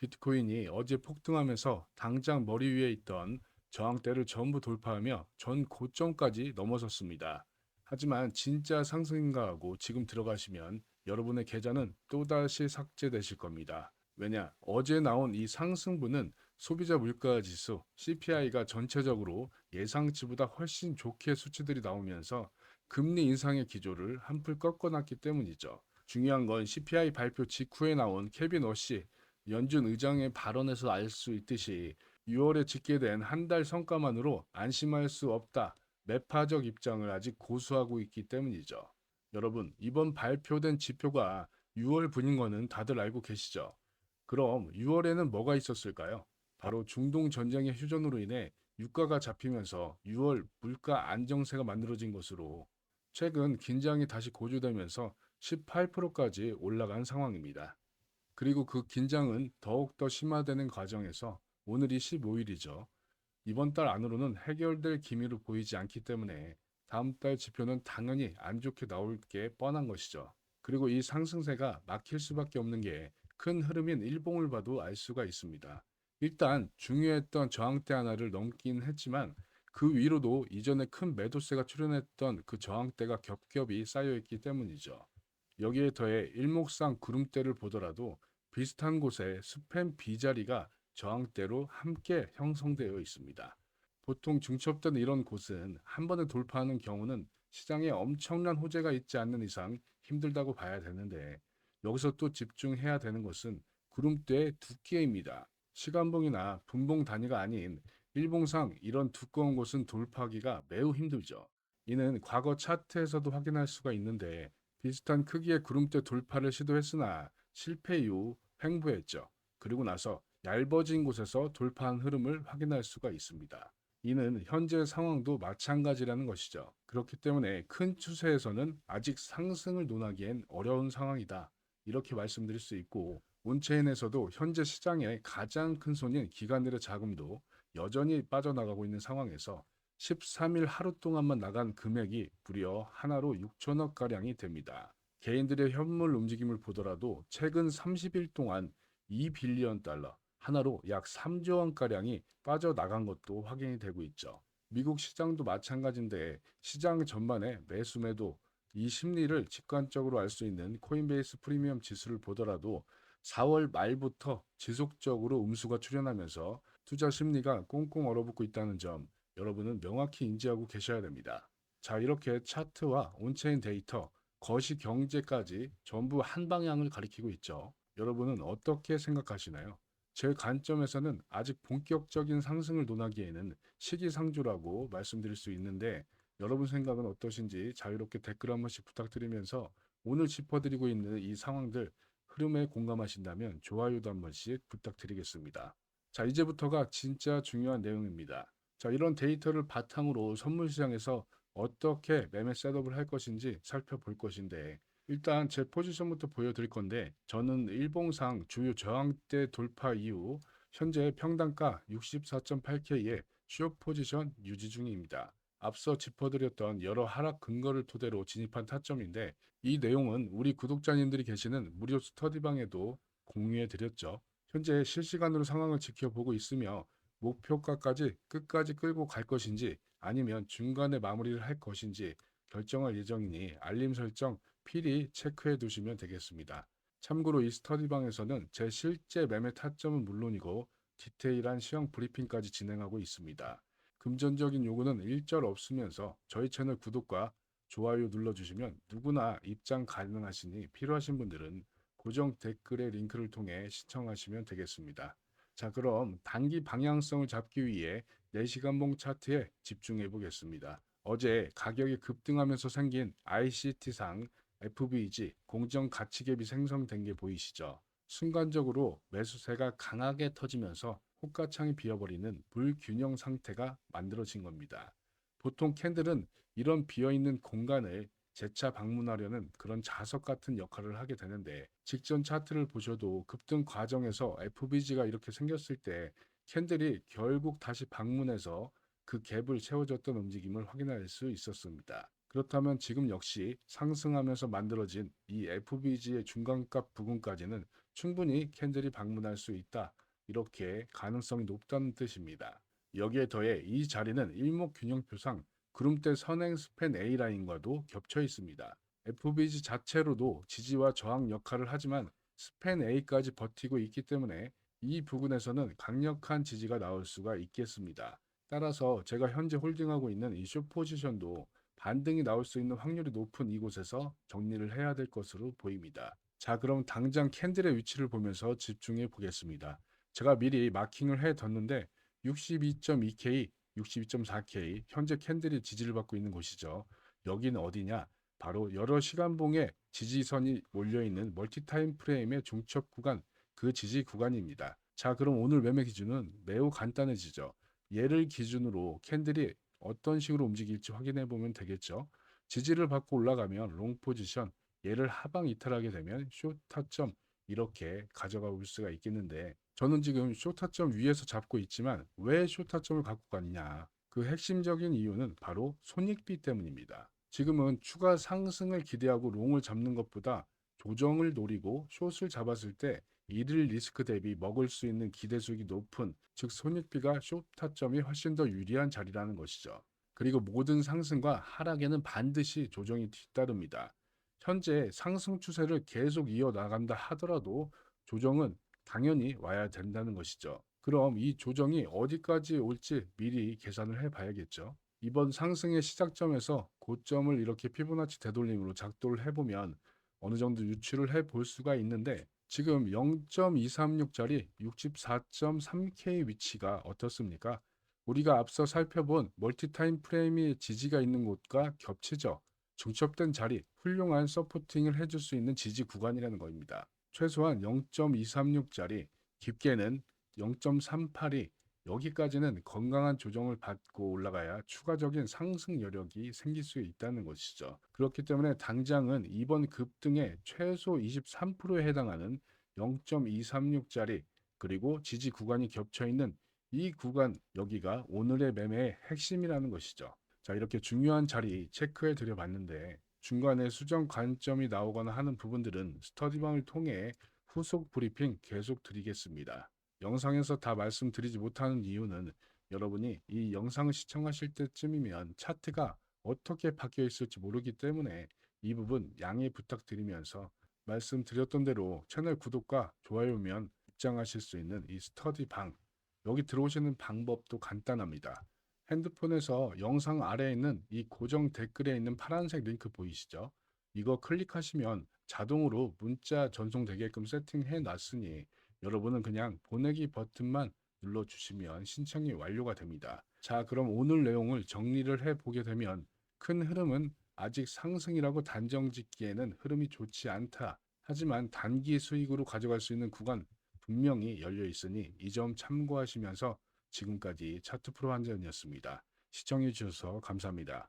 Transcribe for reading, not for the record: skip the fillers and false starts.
비트코인이 어제 폭등하면서 당장 머리 위에 있던 저항대를 전부 돌파하며 전 고점까지 넘어섰습니다. 하지만 진짜 상승인가 하고 지금 들어가시면 여러분의 계좌는 또다시 삭제되실 겁니다. 왜냐? 어제 나온 이 상승분은 소비자 물가 지수 CPI가 전체적으로 예상치보다 훨씬 좋게 수치들이 나오면서 금리 인상의 기조를 한풀 꺾어놨기 때문이죠. 중요한 건 CPI 발표 직후에 나온 케빈 워시 연준 의장의 발언에서 알 수 있듯이 6월에 집계된 한 달 성과만으로 안심할 수 없다. 매파적 입장을 아직 고수하고 있기 때문이죠. 여러분, 이번 발표된 지표가 6월 분인 거는 다들 알고 계시죠? 그럼 6월에는 뭐가 있었을까요? 바로 중동 전쟁의 휴전으로 인해 유가가 잡히면서 6월 물가 안정세가 만들어진 것으로 최근 긴장이 다시 고조되면서 18%까지 올라간 상황입니다. 그리고 그 긴장은 더욱더 심화되는 과정에서 오늘이 15일이죠. 이번 달 안으로는 해결될 기미로 보이지 않기 때문에 다음 달 지표는 당연히 안 좋게 나올 게 뻔한 것이죠. 그리고 이 상승세가 막힐 수밖에 없는 게 큰 흐름인 일봉을 봐도 알 수가 있습니다. 일단 중요했던 저항대 하나를 넘긴 했지만 그 위로도 이전에 큰 매도세가 출현했던 그 저항대가 겹겹이 쌓여있기 때문이죠. 여기에 더해 일목상 구름대를 보더라도 비슷한 곳에 스팸 B자리가 저항대로 함께 형성되어 있습니다. 보통 중첩된 이런 곳은 한 번에 돌파하는 경우는 시장에 엄청난 호재가 있지 않는 이상 힘들다고 봐야 되는데 여기서 또 집중해야 되는 것은 구름대의 두께입니다. 시간봉이나 분봉 단위가 아닌 일봉상 이런 두꺼운 곳은 돌파하기가 매우 힘들죠. 이는 과거 차트에서도 확인할 수가 있는데 비슷한 크기의 구름대 돌파를 시도했으나 실패 이후 횡보했죠. 그리고 나서 얇아진 곳에서 돌파한 흐름을 확인할 수가 있습니다. 이는 현재 상황도 마찬가지라는 것이죠. 그렇기 때문에 큰 추세에서는 아직 상승을 논하기엔 어려운 상황이다. 이렇게 말씀드릴 수 있고 온체인에서도 현재 시장의 가장 큰 손인 기관들의 자금도 여전히 빠져나가고 있는 상황에서 13일 하루 동안만 나간 금액이 무려 하나로 6천억 가량이 됩니다. 개인들의 현물 움직임을 보더라도 최근 30일 동안 2빌리언 달러, 하나로 약 3조 원가량이 빠져나간 것도 확인이 되고 있죠. 미국 시장도 마찬가지인데 시장 전반의 매수 매도, 이 심리를 직관적으로 알 수 있는 코인베이스 프리미엄 지수를 보더라도 4월 말부터 지속적으로 음수가 출현하면서 투자 심리가 꽁꽁 얼어붙고 있다는 점 여러분은 명확히 인지하고 계셔야 됩니다. 자, 이렇게 차트와 온체인 데이터, 거시 경제까지 전부 한 방향을 가리키고 있죠. 여러분은 어떻게 생각하시나요? 제 관점에서는 아직 본격적인 상승을 논하기에는 시기상조라고 말씀드릴 수 있는데 여러분 생각은 어떠신지 자유롭게 댓글 한 번씩 부탁드리면서 오늘 짚어드리고 있는 이 상황들 흐름에 공감하신다면 좋아요도 한 번씩 부탁드리겠습니다. 자, 이제부터가 진짜 중요한 내용입니다. 자, 이런 데이터를 바탕으로 선물 시장에서 어떻게 매매 셋업을 할 것인지 살펴볼 것인데 일단 제 포지션부터 보여드릴 건데 저는 일봉상 주요 저항대 돌파 이후 현재 평단가 64.8K의 숏 포지션 유지 중입니다. 앞서 짚어드렸던 여러 하락 근거를 토대로 진입한 타점인데 이 내용은 우리 구독자님들이 계시는 무료 스터디방에도 공유해드렸죠. 현재 실시간으로 상황을 지켜보고 있으며 목표가까지 끝까지 끌고 갈 것인지 아니면 중간에 마무리를 할 것인지 결정할 예정이니 알림 설정 필히 체크해 두시면 되겠습니다. 참고로 이 스터디방에서는 제 실제 매매 타점은 물론이고 디테일한 시황 브리핑까지 진행하고 있습니다. 금전적인 요구는 일절 없으면서 저희 채널 구독과 좋아요 눌러주시면 누구나 입장 가능하시니 필요하신 분들은 고정 댓글의 링크를 통해 시청하시면 되겠습니다. 자, 그럼 단기 방향성을 잡기 위해 4시간봉 차트에 집중해 보겠습니다. 어제 가격이 급등하면서 생긴 ICT상 FVG 공정 가치갭이 생성된 게 보이시죠? 순간적으로 매수세가 강하게 터지면서 호가창이 비어버리는 불균형 상태가 만들어진 겁니다. 보통 캔들은 이런 비어있는 공간을 재차 방문하려는 그런 자석 같은 역할을 하게 되는데 직전 차트를 보셔도 급등 과정에서 FVG가 이렇게 생겼을 때 캔들이 결국 다시 방문해서 그 갭을 채워줬던 움직임을 확인할 수 있었습니다. 그렇다면 지금 역시 상승하면서 만들어진 이 FBG의 중간값 부근까지는 충분히 캔들이 방문할 수 있다. 이렇게 가능성이 높다는 뜻입니다. 여기에 더해 이 자리는 일목균형표상 구름대 선행 스팬 A라인과도 겹쳐 있습니다. FBG 자체로도 지지와 저항 역할을 하지만 스팬 A까지 버티고 있기 때문에 이 부분에서는 강력한 지지가 나올 수가 있겠습니다. 따라서 제가 현재 홀딩하고 있는 이 숏 포지션도 반등이 나올 수 있는 확률이 높은 이곳에서 정리를 해야 될 것으로 보입니다. 자, 그럼 당장 캔들의 위치를 보면서 집중해 보겠습니다. 제가 미리 마킹을 해뒀는데 62.2K, 62.4K 현재 캔들이 지지를 받고 있는 곳이죠. 여기는 어디냐? 바로 여러 시간봉에 지지선이 몰려있는 멀티타임 프레임의 중첩 구간, 그 지지 구간입니다. 자, 그럼 오늘 매매 기준은 매우 간단해지죠. 얘를 기준으로 캔들이 어떤 식으로 움직일지 확인해 보면 되겠죠. 지지를 받고 올라가면 롱 포지션, 얘를 하방 이탈하게 되면 숏 타점 이렇게 가져가 올 수가 있겠는데 저는 지금 숏 타점 위에서 잡고 있지만 왜 숏 타점을 갖고 가느냐? 그 핵심적인 이유는 바로 손익비 때문입니다. 지금은 추가 상승을 기대하고 롱을 잡는 것보다 조정을 노리고 숏을 잡았을 때 일일 리스크 대비 먹을 수 있는 기대수익이 높은, 즉 손익비가 숏 타점이 훨씬 더 유리한 자리라는 것이죠. 그리고 모든 상승과 하락에는 반드시 조정이 뒤따릅니다. 현재 상승 추세를 계속 이어나간다 하더라도 조정은 당연히 와야 된다는 것이죠. 그럼 이 조정이 어디까지 올지 미리 계산을 해봐야겠죠. 이번 상승의 시작점에서 고점을 이렇게 피보나치 되돌림으로 작도를 해보면 어느 정도 유출을 해볼 수가 있는데 지금 0.236짜리 64.3K 위치가 어떻습니까? 우리가 앞서 살펴본 멀티타임 프레임이 지지가 있는 곳과 겹치죠. 중첩된 자리, 훌륭한 서포팅을 해줄 수 있는 지지 구간이라는 겁니다. 최소한 0.236짜리, 깊게는 0.38이 여기까지는 건강한 조정을 받고 올라가야 추가적인 상승 여력이 생길 수 있다는 것이죠. 그렇기 때문에 당장은 이번 급등의 최소 23%에 해당하는 0.236짜리 그리고 지지 구간이 겹쳐 있는 이 구간 여기가 오늘의 매매의 핵심이라는 것이죠. 자, 이렇게 중요한 자리 체크해 드려 봤는데 중간에 수정 관점이 나오거나 하는 부분들은 스터디방을 통해 후속 브리핑 계속 드리겠습니다. 영상에서 다 말씀드리지 못하는 이유는 여러분이 이 영상을 시청하실 때쯤이면 차트가 어떻게 바뀌어 있을지 모르기 때문에 이 부분 양해 부탁드리면서 말씀드렸던 대로 채널 구독과 좋아요면 입장하실 수 있는 이 스터디방 여기 들어오시는 방법도 간단합니다. 핸드폰에서 영상 아래에 있는 이 고정 댓글에 있는 파란색 링크 보이시죠? 이거 클릭하시면 자동으로 문자 전송되게끔 세팅해 놨으니 여러분은 그냥 보내기 버튼만 눌러주시면 신청이 완료가 됩니다. 자, 그럼 오늘 내용을 정리를 해보게 되면 큰 흐름은 아직 상승이라고 단정 짓기에는 흐름이 좋지 않다. 하지만 단기 수익으로 가져갈 수 있는 구간 분명히 열려 있으니 이 점 참고하시면서 지금까지 차트 프로 한전이었습니다. 시청해 주셔서 감사합니다.